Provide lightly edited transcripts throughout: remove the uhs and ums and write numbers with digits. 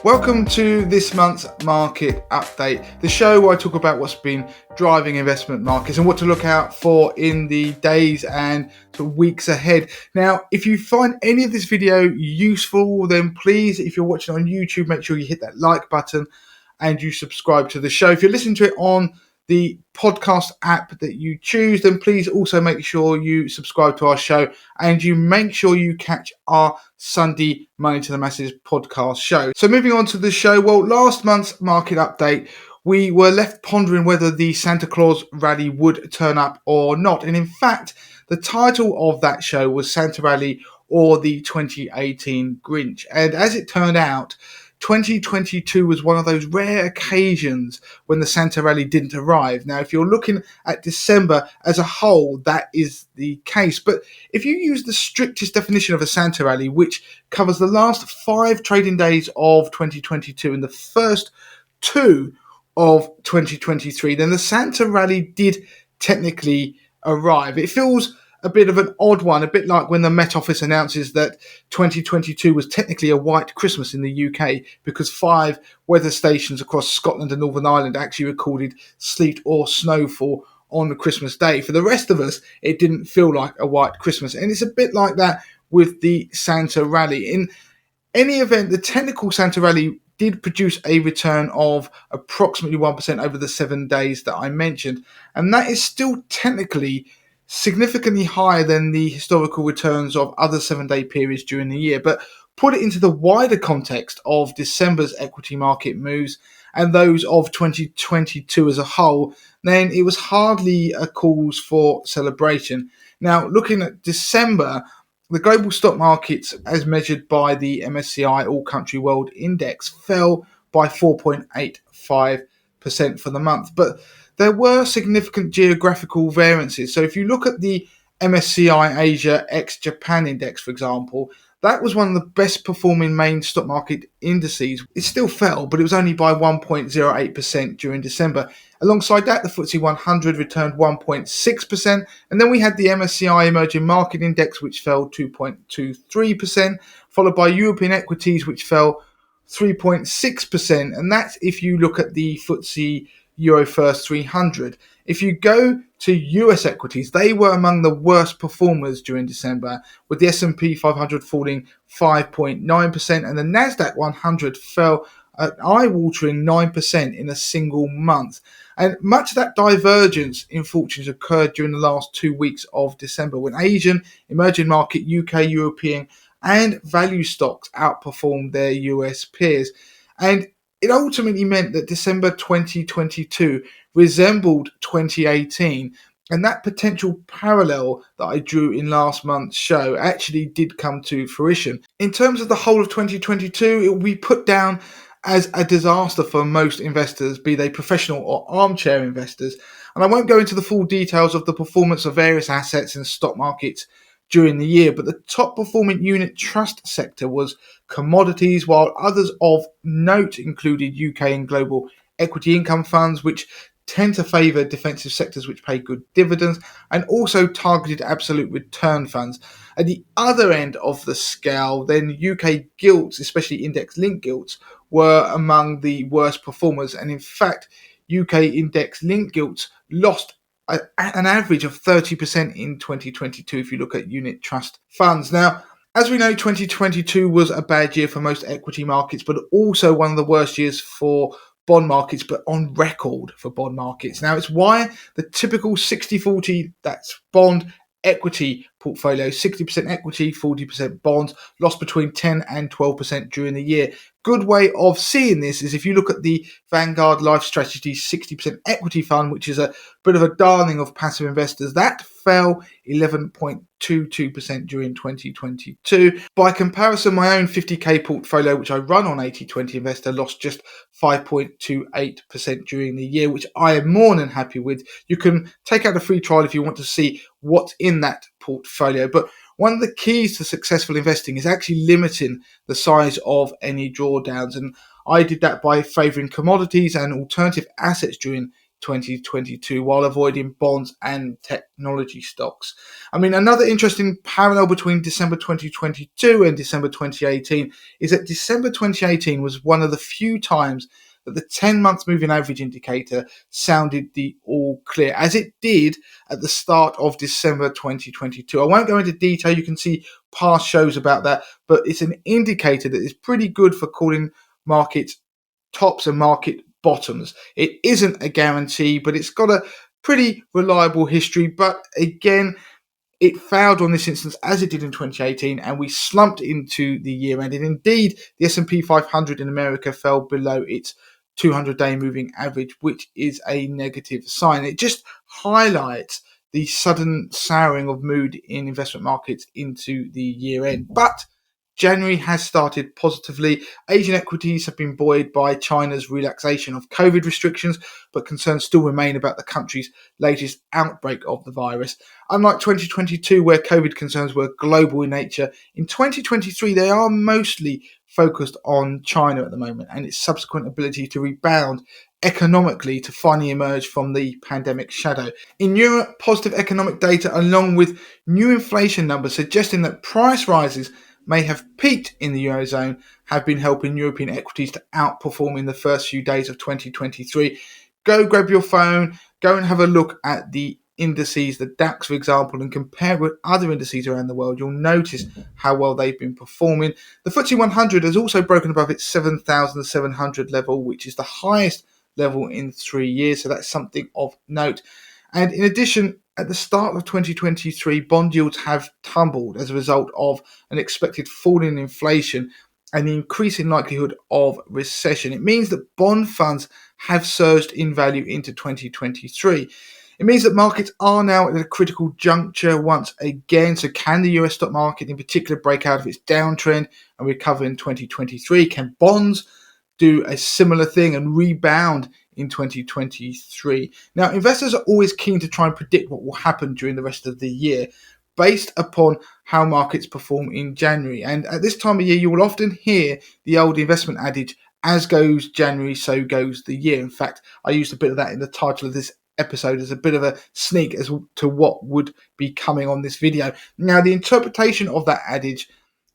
Welcome to this month's market update, the show where I talk about what's been driving investment markets and what to look out for in the days and weeks ahead. Now, if you find any of this video useful, then please, if you're watching on YouTube, make sure you hit that like button and you subscribe to the show. If you're listening to it on the podcast app that you choose, then please also make sure you subscribe to our show and you make sure you catch our Sunday Money to the Masses podcast show. So moving on to the show, well, last month's market update, we were left pondering whether the Santa Claus rally would turn up or not. And in fact, the title of that show was Santa Rally or the 2018 Grinch. And as it turned out, 2022 was one of those rare occasions when the Santa Rally didn't arrive. Now, if you're looking at December as a whole, that is the case. But if you use the strictest definition of a Santa Rally, which covers the last 5 trading days of 2022 and the first 2 of 2023, then the Santa Rally did technically arrive. It feels a bit of an odd one, a bit like when the Met Office announces that 2022 was technically a white Christmas in the UK because 5 weather stations across Scotland and Northern Ireland actually recorded sleet or snowfall on the Christmas day. For the rest of us, it didn't feel like a white Christmas. And it's a bit like that with the Santa Rally. In any event, the technical Santa Rally did produce a return of approximately 1% over the 7 days that I mentioned. And that is still technically significantly higher than the historical returns of other 7-day periods during the year. But put it into the wider context of December's equity market moves and those of 2022 as a whole, then it was hardly a cause for celebration. Now, looking at December, the global stock markets, as measured by the MSCI All Country World Index, fell by 4.85% for the month. But there were significant geographical variances. So if you look at the MSCI Asia ex-Japan index, for example, that was one of the best performing main stock market indices. It still fell, but it was only by 1.08% during December. Alongside that, the FTSE 100 returned 1.6%. And then we had the MSCI Emerging Market Index, which fell 2.23%, followed by European equities, which fell 3.6%. And that's if you look at the FTSE Euro First 300. If you go to US equities, they were among the worst performers during December, with the S&P 500 falling 5.9% and the Nasdaq 100 fell an eye-watering 9% in a single month. And much of that divergence in fortunes occurred during the last 2 weeks of December, when Asian, emerging market, UK, European and value stocks outperformed their US peers. And it ultimately meant that December 2022 resembled 2018, and that potential parallel that I drew in last month's show actually did come to fruition. In terms of the whole of 2022, it will be put down as a disaster for most investors, be they professional or armchair investors, and I won't go into the full details of the performance of various assets and stock markets during the year, but the top performing unit trust sector was commodities, while others of note included UK and global equity income funds, which tend to favour defensive sectors which pay good dividends, and also targeted absolute return funds. At the other end of the scale, then UK gilts, especially index-linked gilts, were among the worst performers, and in fact, UK index-linked gilts lost an average of 30% in 2022 if you look at unit trust funds. Now, as we know, 2022 was a bad year for most equity markets, but also one of the worst years for bond markets, but on record for bond markets. Now, it's why the typical 60-40, that's bond equity portfolio, 60% equity, 40% bonds, lost between 10 and 12% during the year. Good way of seeing this is if you look at the Vanguard Life Strategy 60% equity fund, which is a bit of a darling of passive investors, that fell 11.22% during 2022. By comparison, my own 50k portfolio, which I run on 80/20 Investor, lost just 5.28% during the year, which I am more than happy with. You can take out a free trial if you want to see what's in that portfolio. But one of the keys to successful investing is actually limiting the size of any drawdowns. And I did that by favouring commodities and alternative assets during 2022 while avoiding bonds and technology stocks. I mean, another interesting parallel between December 2022 and December 2018 is that December 2018 was one of the few times that the 10-month moving average indicator sounded the all clear, as it did at the start of December 2022. I won't go into detail, you can see past shows about that, but it's an indicator that is pretty good for calling market tops and market bottoms. It isn't a guarantee, but it's got a pretty reliable history. But again, it failed on this instance as it did in 2018, and we slumped into the year end. And indeed, the S&P 500 in America fell below its 200-day moving average, which is a negative sign. It just highlights the sudden souring of mood in investment markets into the year end. But January has started positively. Asian equities have been buoyed by China's relaxation of COVID restrictions, but concerns still remain about the country's latest outbreak of the virus. Unlike 2022, where COVID concerns were global in nature, in 2023 they are mostly focused on China at the moment and its subsequent ability to rebound economically to finally emerge from the pandemic shadow. In Europe, positive economic data along with new inflation numbers suggesting that price rises may have peaked in the Eurozone have been helping European equities to outperform in the first few days of 2023. Go grab your phone, go and have a look at the indices, the DAX, for example, and compare with other indices around the world. You'll notice how well they've been performing. The FTSE 100 has also broken above its 7,700 level, which is the highest level in 3 years. So that's something of note. And in addition, at the start of 2023, bond yields have tumbled as a result of an expected fall in inflation and the increasing likelihood of recession. It means that bond funds have surged in value into 2023. It means that markets are now at a critical juncture once again. So can the US stock market in particular break out of its downtrend and recover in 2023? Can bonds do a similar thing and rebound in 2023? Now, investors are always keen to try and predict what will happen during the rest of the year based upon how markets perform in January. And at this time of year, you will often hear the old investment adage, as goes January, so goes the year. In fact, I used a bit of that in the title of this episode as a bit of a sneak as to what would be coming on this video. Now, the interpretation of that adage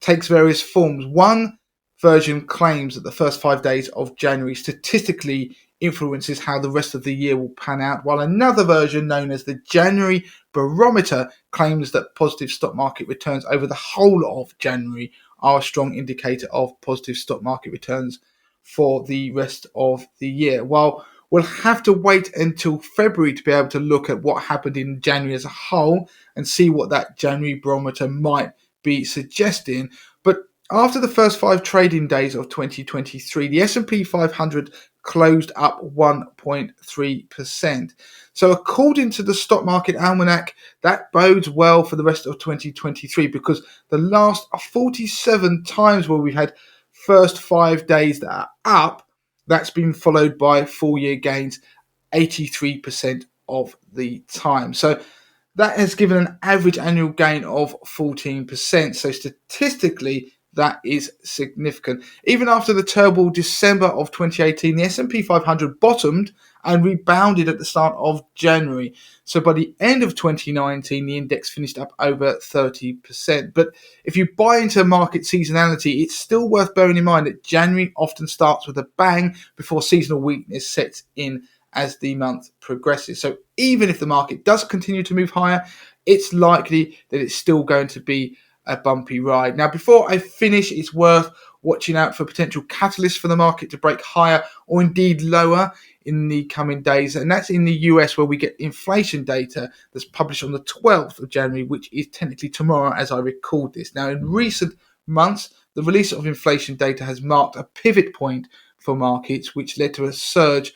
takes various forms. One version claims that the first 5 days of January statistically influences how the rest of the year will pan out, while another version, known as the January Barometer, claims that positive stock market returns over the whole of January are a strong indicator of positive stock market returns for the rest of the year. While we'll have to wait until February to be able to look at what happened in January as a whole and see what that January Barometer might be suggesting, but after the first 5 trading days of 2023, the S&P 500 closed up 1.3%. So according to the Stock Market Almanac, that bodes well for the rest of 2023 because the last 47 times where we've had first 5 days that are up, that's been followed by full year gains 83% of the time. So that has given an average annual gain of 14%. So statistically, that is significant. Even after the terrible December of 2018, the S&P 500 bottomed and rebounded at the start of January. So by the end of 2019, the index finished up over 30%. But if you buy into market seasonality, it's still worth bearing in mind that January often starts with a bang before seasonal weakness sets in as the month progresses. So even if the market does continue to move higher, it's likely that it's still going to be a bumpy ride. Now, before I finish, it's worth watching out for potential catalysts for the market to break higher or indeed lower in the coming days. And that's in the US, where we get inflation data that's published on the 12th of January, which is technically tomorrow as I record this. Now, in recent months, the release of inflation data has marked a pivot point for markets, which led to a surge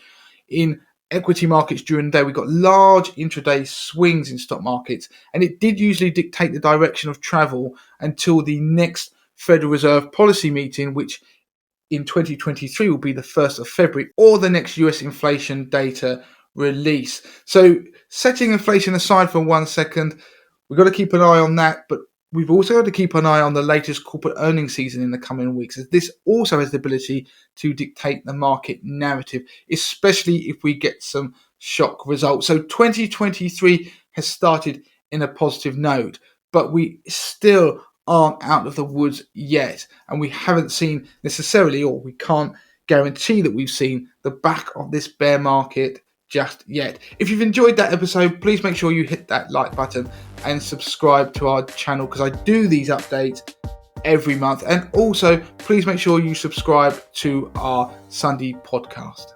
in equity markets during the day. We got large intraday swings in stock markets, and it did usually dictate the direction of travel until the next Federal Reserve policy meeting, which in 2023 will be the 1st of February, or the next US inflation data release. So setting inflation aside for 1 second, we've got to keep an eye on that, but we've also got to keep an eye on the latest corporate earnings season in the coming weeks, as this also has the ability to dictate the market narrative, especially if we get some shock result. So 2023 has started in a positive note, but we still aren't out of the woods yet, and we haven't seen necessarily, or we can't guarantee that we've seen the back of this bear market just yet. If you've enjoyed that episode, please make sure you hit that like button and subscribe to our channel, because I do these updates every month. And also, please make sure you subscribe to our Sunday podcast.